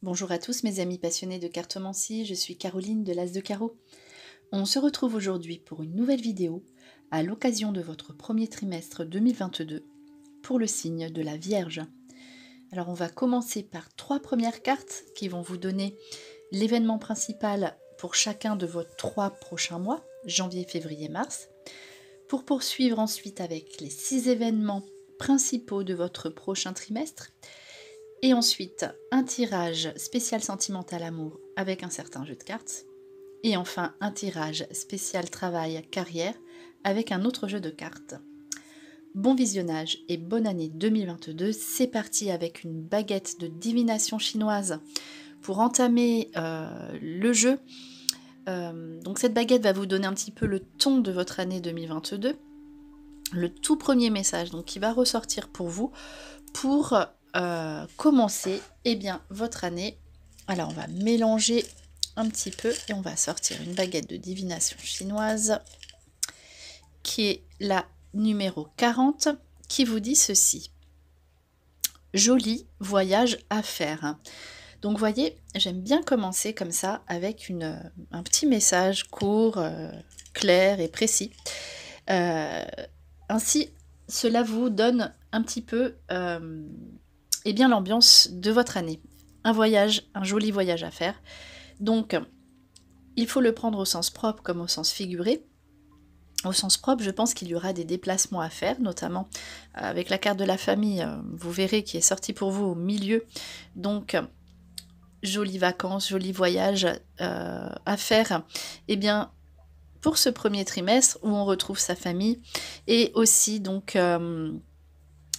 Bonjour à tous mes amis passionnés de cartomancie, je suis Caroline de l'As de Carreau. On se retrouve aujourd'hui pour une nouvelle vidéo à l'occasion de votre premier trimestre 2022 pour le signe de la Vierge. Alors on va commencer par 3 premières cartes qui vont vous donner l'événement principal pour chacun de vos 3 prochains mois, janvier, février, mars, pour poursuivre ensuite avec les 6 événements principaux de votre prochain trimestre. Et ensuite, un tirage spécial sentimental amour avec un certain jeu de cartes. Et enfin, un tirage spécial travail carrière avec un autre jeu de cartes. Bon visionnage et bonne année 2022. C'est parti avec une baguette de divination chinoise pour entamer le jeu. Donc cette baguette va vous donner un petit peu le ton de votre année 2022. Le tout premier message donc, qui va ressortir pour vous pour... commencer votre année. Alors on va mélanger un petit peu et on va sortir une baguette de divination chinoise qui est la numéro 40 qui vous dit ceci: joli voyage à faire. Donc voyez, j'aime bien commencer comme ça avec un petit message court, clair et précis. Ainsi cela vous donne un petit peu l'ambiance de votre année. Un joli voyage à faire. Donc, il faut le prendre au sens propre comme au sens figuré. Au sens propre, je pense qu'il y aura des déplacements à faire, notamment avec la carte de la famille, vous verrez, qui est sortie pour vous au milieu. Donc, jolies vacances, joli voyage à faire. Pour ce premier trimestre où on retrouve sa famille et aussi donc...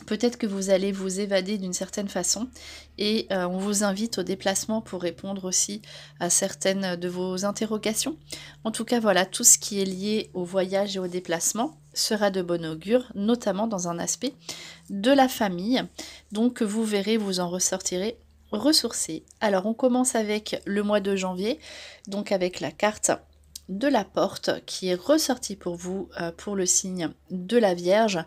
peut-être que vous allez vous évader d'une certaine façon et on vous invite au déplacement pour répondre aussi à certaines de vos interrogations. En tout cas, voilà, tout ce qui est lié au voyage et au déplacement sera de bon augure, notamment dans un aspect de la famille. Donc vous verrez, vous en ressortirez ressourcés. Alors on commence avec le mois de janvier, donc avec la carte de la porte qui est ressortie pour vous pour le signe de la Vierge.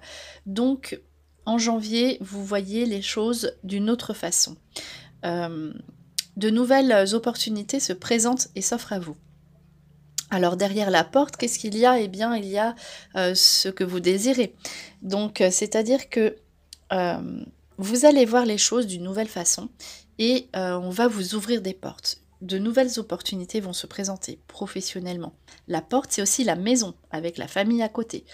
Donc en janvier, vous voyez les choses d'une autre façon. De nouvelles opportunités se présentent et s'offrent à vous. Alors derrière la porte, qu'est-ce qu'il y a? Eh bien, il y a ce que vous désirez. Donc, c'est-à-dire que vous allez voir les choses d'une nouvelle façon et on va vous ouvrir des portes. De nouvelles opportunités vont se présenter professionnellement. La porte, c'est aussi la maison, avec la famille à côté.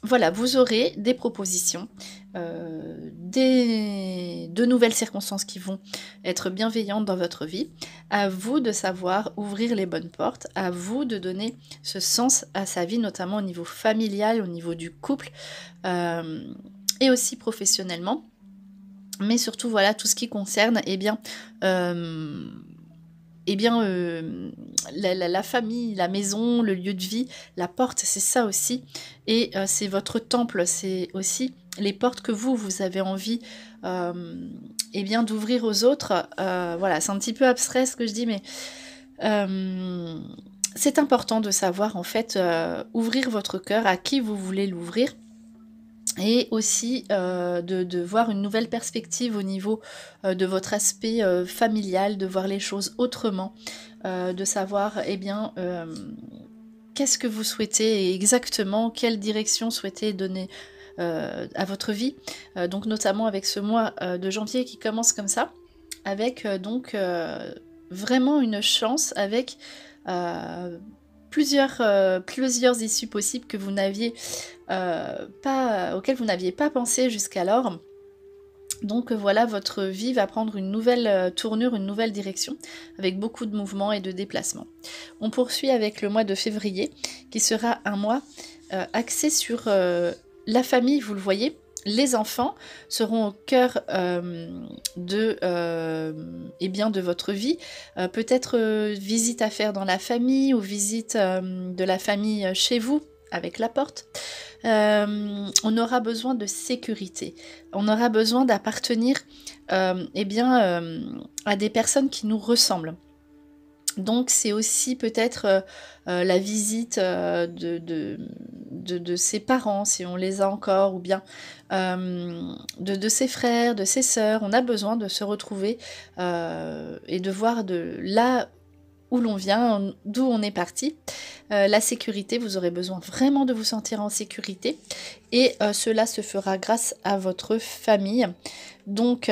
Voilà, vous aurez des propositions, de nouvelles circonstances qui vont être bienveillantes dans votre vie. À vous de savoir ouvrir les bonnes portes, à vous de donner ce sens à sa vie, notamment au niveau familial, au niveau du couple, et aussi professionnellement. Mais surtout, voilà, tout ce qui concerne, la famille, la maison, le lieu de vie, la porte, c'est ça aussi. Et c'est votre temple, c'est aussi les portes que vous avez envie d'ouvrir aux autres. Voilà, c'est un petit peu abstrait ce que je dis, mais c'est important de savoir en fait ouvrir votre cœur à qui vous voulez l'ouvrir. Et aussi de voir une nouvelle perspective au niveau de votre aspect familial, de voir les choses autrement, de savoir qu'est-ce que vous souhaitez et exactement quelle direction souhaitez donner à votre vie. Donc notamment avec ce mois de janvier qui commence comme ça, avec vraiment une chance, avec... plusieurs issues possibles que vous n'aviez auxquelles vous n'aviez pas pensé jusqu'alors. Donc voilà, votre vie va prendre une nouvelle tournure, une nouvelle direction, avec beaucoup de mouvements et de déplacements. On poursuit avec le mois de février, qui sera un mois axé sur la famille, vous le voyez. Les enfants seront au cœur de votre vie. Peut-être visite à faire dans la famille ou visite de la famille chez vous avec la porte. On aura besoin de sécurité. On aura besoin d'appartenir à des personnes qui nous ressemblent. Donc c'est aussi peut-être la visite de ses parents, si on les a encore, ou bien de ses frères, de ses sœurs. On a besoin de se retrouver et de voir de là où l'on vient, d'où on est parti. La sécurité, vous aurez besoin vraiment de vous sentir en sécurité. Et cela se fera grâce à votre famille. Donc...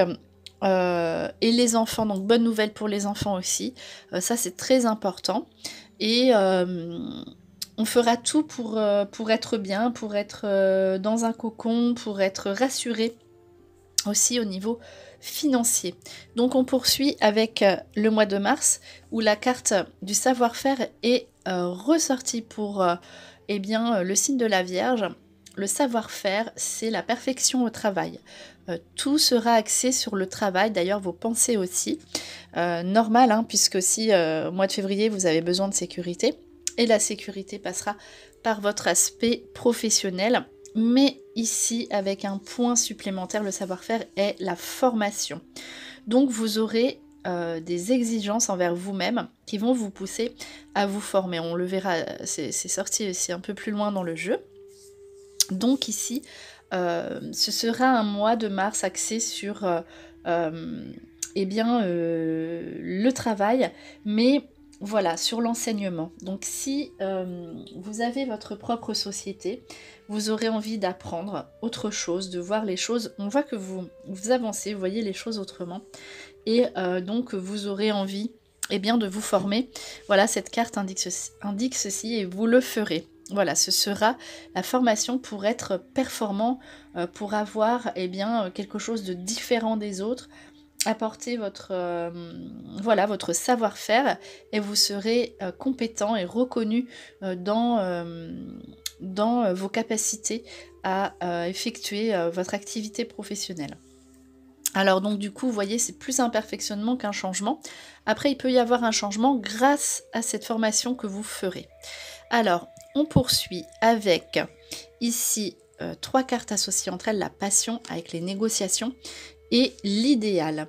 et les enfants, donc bonne nouvelle pour les enfants aussi, ça c'est très important, et on fera tout pour être bien, pour être dans un cocon, pour être rassuré aussi au niveau financier. Donc on poursuit avec le mois de mars, où la carte du savoir-faire est ressortie pour eh bien, le signe de la Vierge. Le savoir-faire, c'est la perfection au travail. Tout sera axé sur le travail, d'ailleurs vos pensées aussi. Normal, hein, puisque si au mois de février, vous avez besoin de sécurité, et la sécurité passera par votre aspect professionnel. Mais ici, avec un point supplémentaire, le savoir-faire est la formation. Donc vous aurez des exigences envers vous-même qui vont vous pousser à vous former. On le verra, c'est sorti aussi un peu plus loin dans le jeu. Donc ici, ce sera un mois de mars axé sur eh bien, le travail, mais voilà, sur l'enseignement. Donc si vous avez votre propre société, vous aurez envie d'apprendre autre chose, de voir les choses. On voit que vous avancez, vous voyez les choses autrement. Et donc vous aurez envie eh bien, de vous former. Voilà, cette carte indique ceci et vous le ferez. Voilà, ce sera la formation pour être performant, pour avoir eh bien, quelque chose de différent des autres, apporter votre, voilà, votre savoir-faire, et vous serez compétent et reconnu dans vos capacités à effectuer votre activité professionnelle. Alors donc du coup, vous voyez, c'est plus un perfectionnement qu'un changement. Après, il peut y avoir un changement grâce à cette formation que vous ferez. Alors, on poursuit avec ici 3 cartes associées entre elles, la passion avec les négociations et l'idéal.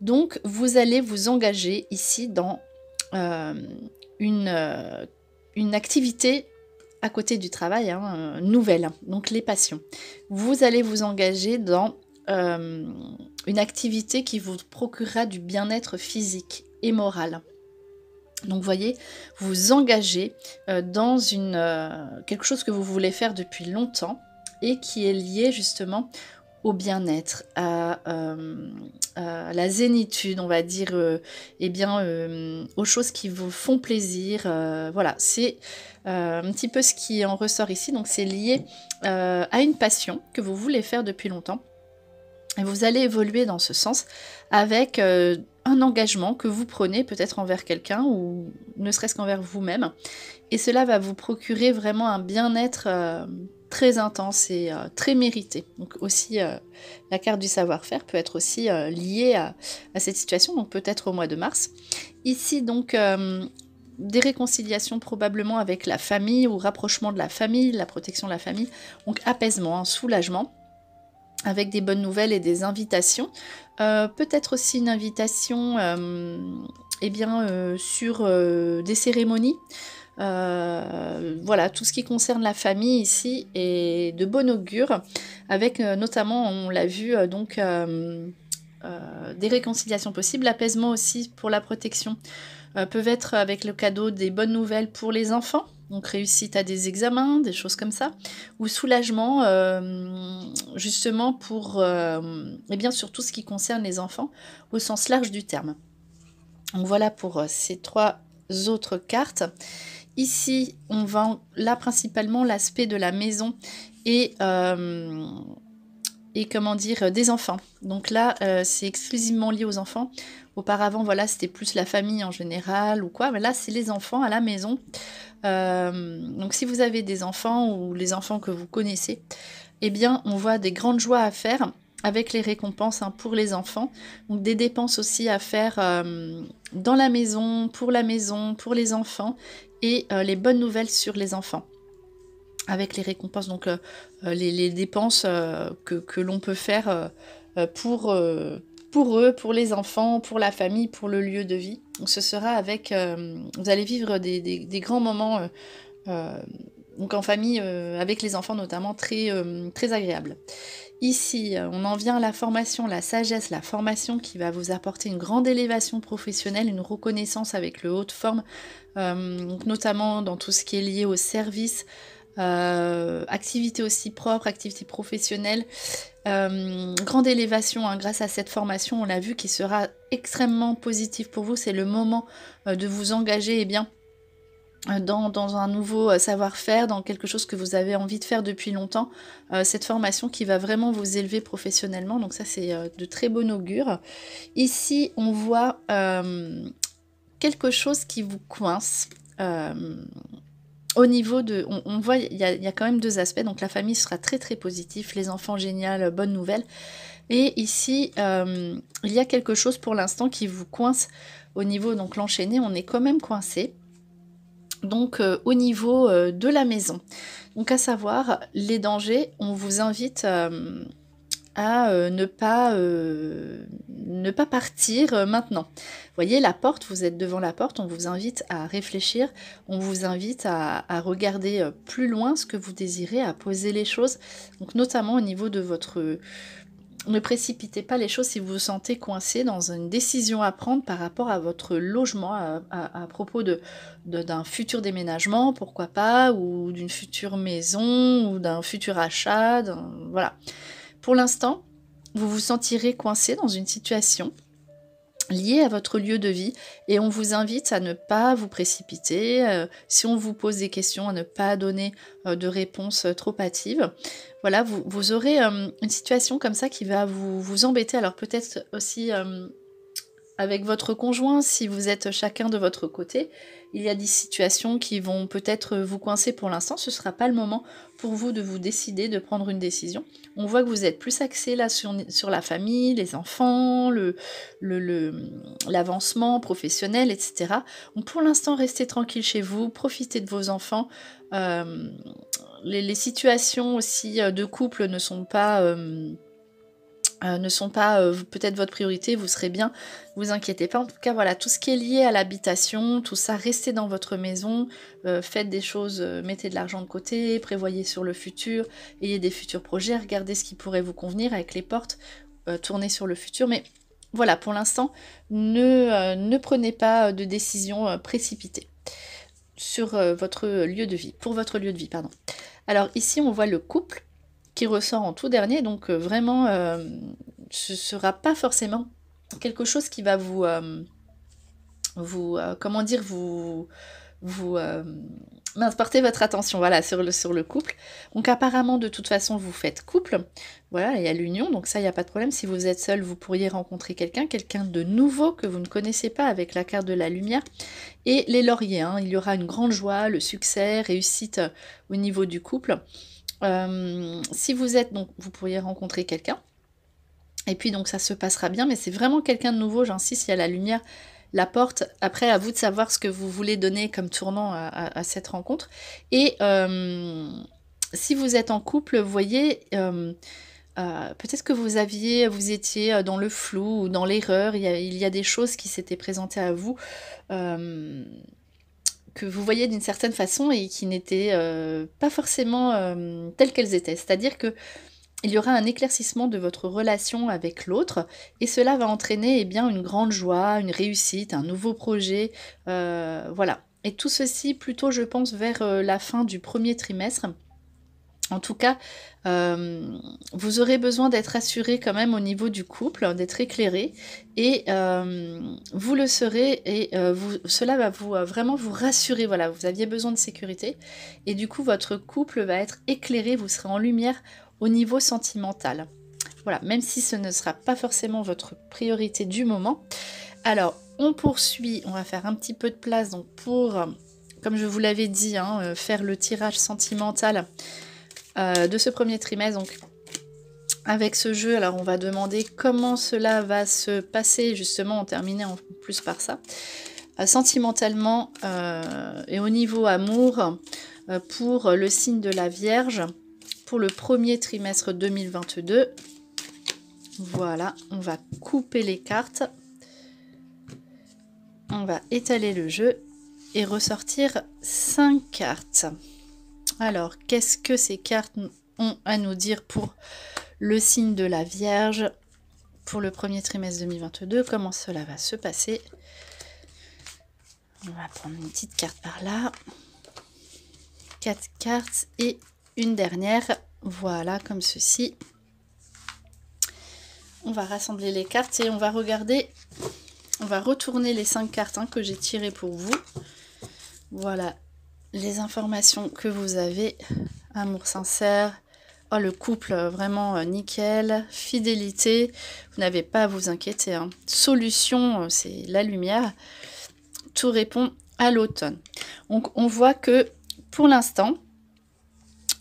Donc, vous allez vous engager ici dans une activité à côté du travail, hein, nouvelle, donc les passions. Vous allez vous engager dans une activité qui vous procurera du bien-être physique et moral. Donc vous voyez, vous engagez dans quelque chose que vous voulez faire depuis longtemps et qui est lié justement au bien-être, à la zénitude, on va dire, eh bien, aux choses qui vous font plaisir. Voilà, c'est un petit peu ce qui en ressort ici. Donc c'est lié à une passion que vous voulez faire depuis longtemps. Et vous allez évoluer dans ce sens avec un engagement que vous prenez peut-être envers quelqu'un ou ne serait-ce qu'envers vous-même. Et cela va vous procurer vraiment un bien-être très intense et très mérité. Donc aussi, la carte du savoir-faire peut être aussi liée à cette situation, donc peut-être au mois de mars. Ici, donc, des réconciliations probablement avec la famille ou rapprochement de la famille, la protection de la famille. Donc apaisement, hein, soulagement, avec des bonnes nouvelles et des invitations. Peut-être aussi une invitation eh bien, sur des cérémonies. Voilà, tout ce qui concerne la famille ici est de bon augure, avec notamment, on l'a vu, donc des réconciliations possibles, l'apaisement aussi pour la protection. Peuvent être avec le cadeau des bonnes nouvelles pour les enfants, donc réussite à des examens, des choses comme ça, ou soulagement justement pour, et bien sur tout ce qui concerne les enfants au sens large du terme. Donc voilà pour ces 3 autres cartes. Ici, on va là principalement l'aspect de la maison et comment dire, des enfants. Donc là, c'est exclusivement lié aux enfants. Auparavant, voilà, c'était plus la famille en général ou quoi, mais là, c'est les enfants à la maison. Donc si vous avez des enfants ou les enfants que vous connaissez, eh bien, on voit des grandes joies à faire avec les récompenses, hein, pour les enfants. Donc des dépenses aussi à faire dans la maison, pour les enfants, et les bonnes nouvelles sur les enfants. Avec les récompenses, donc les dépenses que l'on peut faire pour pour eux, pour les enfants, pour la famille, pour le lieu de vie. Donc ce sera avec... vous allez vivre des grands moments donc en famille, avec les enfants notamment, très agréables. Ici, on en vient à la formation, la sagesse, la formation qui va vous apporter une grande élévation professionnelle, une reconnaissance avec le haut de forme, donc notamment dans tout ce qui est lié au service, activité aussi propre, activité professionnelle, grande élévation hein, grâce à cette formation, on l'a vu, qui sera extrêmement positive pour vous. C'est le moment de vous engager bien dans un nouveau savoir-faire, dans quelque chose que vous avez envie de faire depuis longtemps, cette formation qui va vraiment vous élever professionnellement, donc ça c'est de très bon augure. Ici on voit quelque chose qui vous coince, au niveau de... On voit, il y a quand même deux aspects, donc la famille sera très très positif, les enfants génial, bonne nouvelle, et ici il y a quelque chose pour l'instant qui vous coince au niveau, donc l'enchaîné, on est quand même coincé. Donc au niveau de la maison, donc à savoir les dangers, on vous invite à ne pas partir maintenant. Vous voyez la porte, vous êtes devant la porte, on vous invite à réfléchir, on vous invite à regarder plus loin ce que vous désirez, à poser les choses, donc notamment au niveau de votre... Ne précipitez pas les choses si vous vous sentez coincé dans une décision à prendre par rapport à votre logement, à propos d'un futur déménagement, pourquoi pas, ou d'une future maison, ou d'un futur achat, voilà. Pour l'instant, vous vous sentirez coincé dans une situation liée à votre lieu de vie et on vous invite à ne pas vous précipiter, si on vous pose des questions, à ne pas donner de réponses trop hâtives. Voilà, vous aurez une situation comme ça qui va vous embêter, alors peut-être aussi avec votre conjoint, si vous êtes chacun de votre côté, il y a des situations qui vont peut-être vous coincer pour l'instant, ce ne sera pas le moment pour vous de vous décider, de prendre une décision. On voit que vous êtes plus axé là sur la famille, les enfants, l'avancement professionnel, etc. Donc pour l'instant, restez tranquille chez vous, profitez de vos enfants. Les situations aussi de couple ne sont pas peut-être votre priorité, vous serez bien, vous inquiétez pas. En tout cas, voilà, tout ce qui est lié à l'habitation, tout ça, restez dans votre maison, faites des choses, mettez de l'argent de côté, prévoyez sur le futur, ayez des futurs projets, regardez ce qui pourrait vous convenir avec les portes, tournez sur le futur, mais voilà, pour l'instant, ne prenez pas de décision précipitée sur votre lieu de vie, pour votre lieu de vie, pardon. Alors ici, on voit le couple qui ressort en tout dernier, donc vraiment ce sera pas forcément quelque chose qui va comment dire, porter votre attention, voilà, sur le couple. Donc apparemment, de toute façon, vous faites couple, voilà, il y a l'union, donc ça, il n'y a pas de problème. Si vous êtes seul, vous pourriez rencontrer quelqu'un de nouveau que vous ne connaissez pas avec la carte de la lumière. Et les lauriers, hein, il y aura une grande joie, le succès, réussite au niveau du couple. Si vous êtes, donc vous pourriez rencontrer quelqu'un, et puis donc ça se passera bien, mais c'est vraiment quelqu'un de nouveau, j'insiste, il y a la lumière, la porte, après à vous de savoir ce que vous voulez donner comme tournant à cette rencontre, et si vous êtes en couple, vous voyez, peut-être que vous étiez dans le flou ou dans l'erreur, il y a des choses qui s'étaient présentées à vous, que vous voyez d'une certaine façon et qui n'étaient pas forcément telles qu'elles étaient. C'est-à-dire que il y aura un éclaircissement de votre relation avec l'autre et cela va entraîner bien une grande joie, une réussite, un nouveau projet, voilà. Et tout ceci plutôt, je pense, vers la fin du premier trimestre. En tout cas, vous aurez besoin d'être assuré quand même au niveau du couple, d'être éclairé, et vous le serez, et cela va vraiment vous rassurer, voilà, vous aviez besoin de sécurité, et du coup votre couple va être éclairé, vous serez en lumière au niveau sentimental. Voilà, même si ce ne sera pas forcément votre priorité du moment. Alors, on poursuit, on va faire un petit peu de place, donc pour, comme je vous l'avais dit, hein, faire le tirage sentimental de ce premier trimestre, donc avec ce jeu. Alors on va demander comment cela va se passer, justement on terminait en plus par ça, sentimentalement et au niveau amour, pour le signe de la Vierge, pour le premier trimestre 2022. Voilà, on va couper les cartes. On va étaler le jeu et ressortir 5 cartes. Alors, qu'est-ce que ces cartes ont à nous dire pour le signe de la Vierge pour le premier trimestre 2022? Comment cela va se passer? On va prendre une petite carte par là. 4 cartes et une dernière. Voilà, comme ceci. On va rassembler les cartes et on va regarder. On va retourner les 5 cartes que j'ai tirées pour vous. Voilà les informations que vous avez. Amour sincère. Oh, le couple, vraiment nickel. Fidélité. Vous n'avez pas à vous inquiéter. Solution, c'est la lumière. Tout répond à l'automne. Donc, on voit que pour l'instant,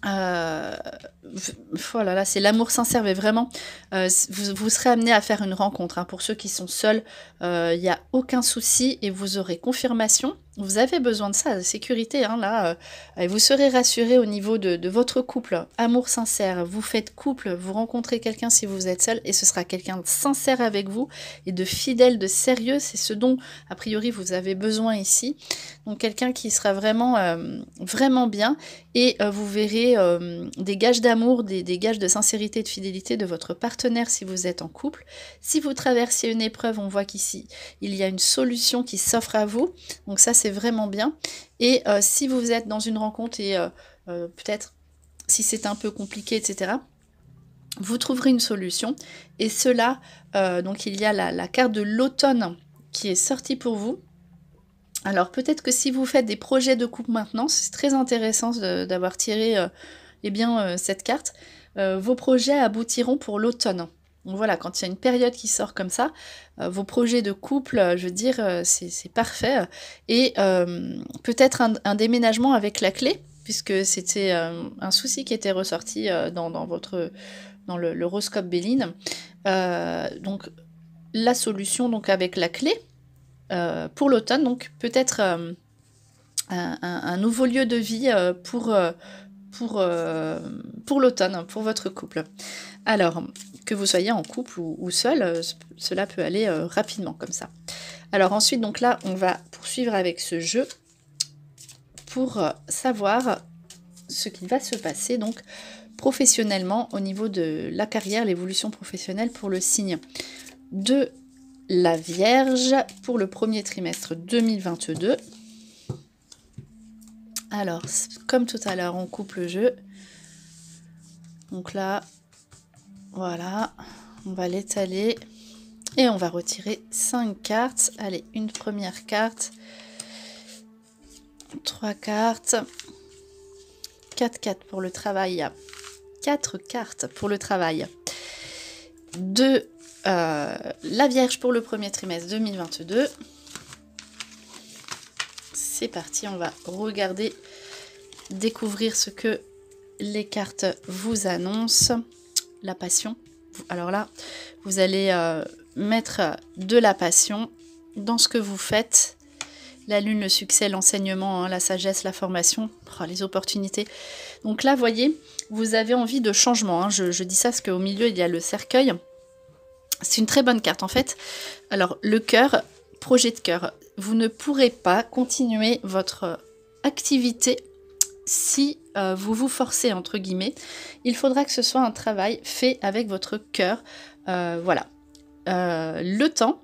voilà, là c'est l'amour sincère, mais vraiment vous serez amené à faire une rencontre. Pour ceux qui sont seuls, il n'y a aucun souci et vous aurez confirmation. Vous avez besoin de ça, de sécurité, là. Vous serez rassuré au niveau de votre couple. Amour sincère, vous faites couple, vous rencontrez quelqu'un si vous êtes seul et ce sera quelqu'un de sincère avec vous et de fidèle, de sérieux. C'est ce dont, a priori, vous avez besoin ici. Donc quelqu'un qui sera vraiment, vraiment bien et vous verrez des gages d'amour, des gages de sincérité et de fidélité de votre partenaire si vous êtes en couple. Si vous traversiez une épreuve, on voit qu'ici, il y a une solution qui s'offre à vous. Donc ça, c'est vraiment bien. Et si vous êtes dans une rencontre et peut-être si c'est un peu compliqué, etc., vous trouverez une solution. Et cela, donc il y a la carte de l'automne qui est sortie pour vous. Alors peut-être que si vous faites des projets de couple maintenant, c'est très intéressant d'avoir tiré cette carte. Vos projets aboutiront pour l'automne. Donc voilà, quand il y a une période qui sort comme ça, vos projets de couple, je veux dire, c'est parfait. Et peut-être un déménagement avec la clé, puisque c'était un souci qui était ressorti dans l'horoscope Béline. Donc la solution donc avec la clé pour l'automne, donc peut-être un nouveau lieu de vie pour l'automne, pour votre couple. Alors, que vous soyez en couple ou seul, cela peut aller rapidement comme ça. Alors ensuite, donc là, on va poursuivre avec ce jeu pour savoir ce qui va se passer donc professionnellement au niveau de la carrière, l'évolution professionnelle pour le signe de la Vierge pour le premier trimestre 2022. Alors, comme tout à l'heure, on coupe le jeu. Donc là, voilà, on va l'étaler et on va retirer 5 cartes. Allez, une première carte, 3 cartes, 4 cartes pour le travail, 4 cartes pour le travail, 2 la Vierge pour le premier trimestre 2022. C'est parti, on va regarder, découvrir ce que les cartes vous annoncent. La passion. Alors là, vous allez mettre de la passion dans ce que vous faites. La lune, le succès, l'enseignement, la sagesse, la formation, les opportunités. Donc là, voyez, vous avez envie de changement. Je dis ça parce qu'au milieu, il y a le cercueil. C'est une très bonne carte en fait. Alors, le cœur, projet de cœur. Vous ne pourrez pas continuer votre activité si vous vous forcez, entre guillemets. Il faudra que ce soit un travail fait avec votre cœur. Voilà. Le temps,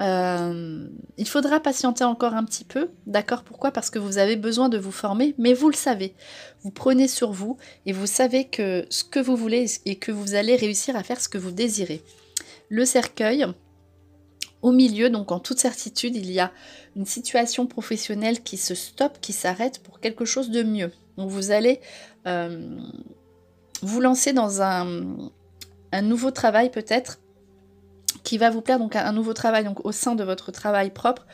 il faudra patienter encore un petit peu. D'accord? Pourquoi? Parce que vous avez besoin de vous former, mais vous le savez. Vous prenez sur vous et vous savez que ce que vous voulez et que vous allez réussir à faire ce que vous désirez. Le cercueil, au milieu, donc en toute certitude, il y a une situation professionnelle qui se stoppe, qui s'arrête pour quelque chose de mieux. Donc vous allez vous lancer dans un nouveau travail peut-être qui va vous plaire, donc un nouveau travail donc, au sein de votre travail propre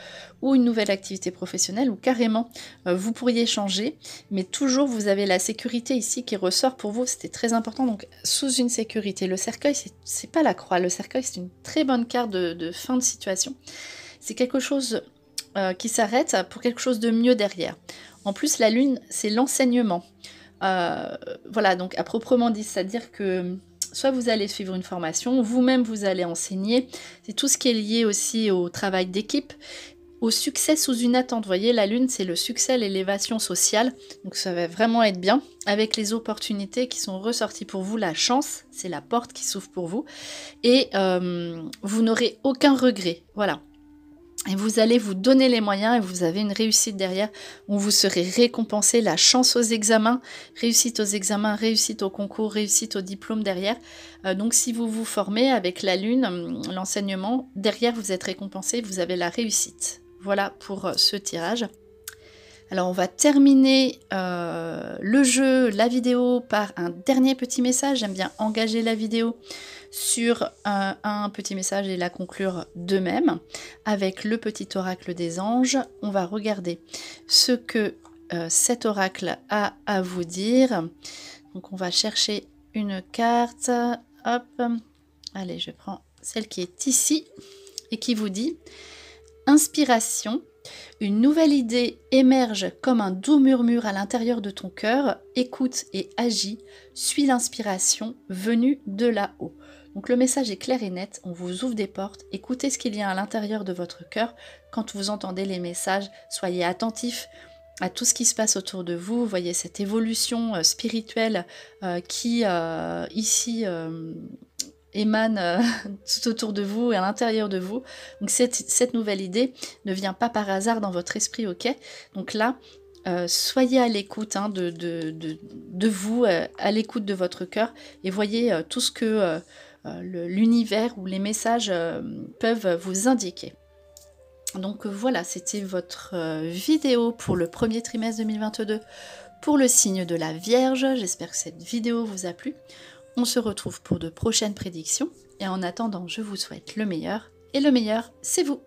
ou une nouvelle activité professionnelle ou carrément vous pourriez changer, mais toujours vous avez la sécurité ici qui ressort pour vous, c'était très important, donc sous une sécurité. Le cercueil, c'est pas la croix, le cercueil c'est une très bonne carte de fin de situation, c'est quelque chose qui s'arrête pour quelque chose de mieux derrière. En plus la lune c'est l'enseignement, voilà, donc à proprement dit, c'est-à-dire que soit vous allez suivre une formation, vous-même vous allez enseigner. C'est tout ce qui est lié aussi au travail d'équipe, au succès sous une attente. Vous voyez, la lune, c'est le succès, l'élévation sociale. Donc ça va vraiment être bien. Avec les opportunités qui sont ressorties pour vous, la chance, c'est la porte qui s'ouvre pour vous. Et vous n'aurez aucun regret. Voilà. Et vous allez vous donner les moyens et vous avez une réussite derrière où vous serez récompensé, la chance aux examens, réussite au concours, réussite au diplôme derrière. Donc si vous vous formez avec la lune, l'enseignement, derrière vous êtes récompensé, vous avez la réussite. Voilà pour ce tirage. Alors on va terminer le jeu, la vidéo par un dernier petit message. J'aime bien engager la vidéo sur un petit message et la conclure de même avec le petit oracle des anges. On va regarder ce que cet oracle a à vous dire. Donc on va chercher une carte. Hop, allez, je prends celle qui est ici et qui vous dit inspiration. Une nouvelle idée émerge comme un doux murmure à l'intérieur de ton cœur. Écoute et agis. Suis l'inspiration venue de là-haut. Donc le message est clair et net. On vous ouvre des portes. Écoutez ce qu'il y a à l'intérieur de votre cœur. Quand vous entendez les messages, soyez attentifs à tout ce qui se passe autour de vous. Vous voyez cette évolution spirituelle qui ici émane tout autour de vous et à l'intérieur de vous. Donc cette nouvelle idée ne vient pas par hasard dans votre esprit, ok? Donc là, soyez à l'écoute de vous, à l'écoute de votre cœur et voyez tout ce que l'univers ou les messages peuvent vous indiquer. Donc voilà, c'était votre vidéo pour le premier trimestre 2022 pour le signe de la Vierge. J'espère que cette vidéo vous a plu. On se retrouve pour de prochaines prédictions et en attendant, je vous souhaite le meilleur et le meilleur, c'est vous.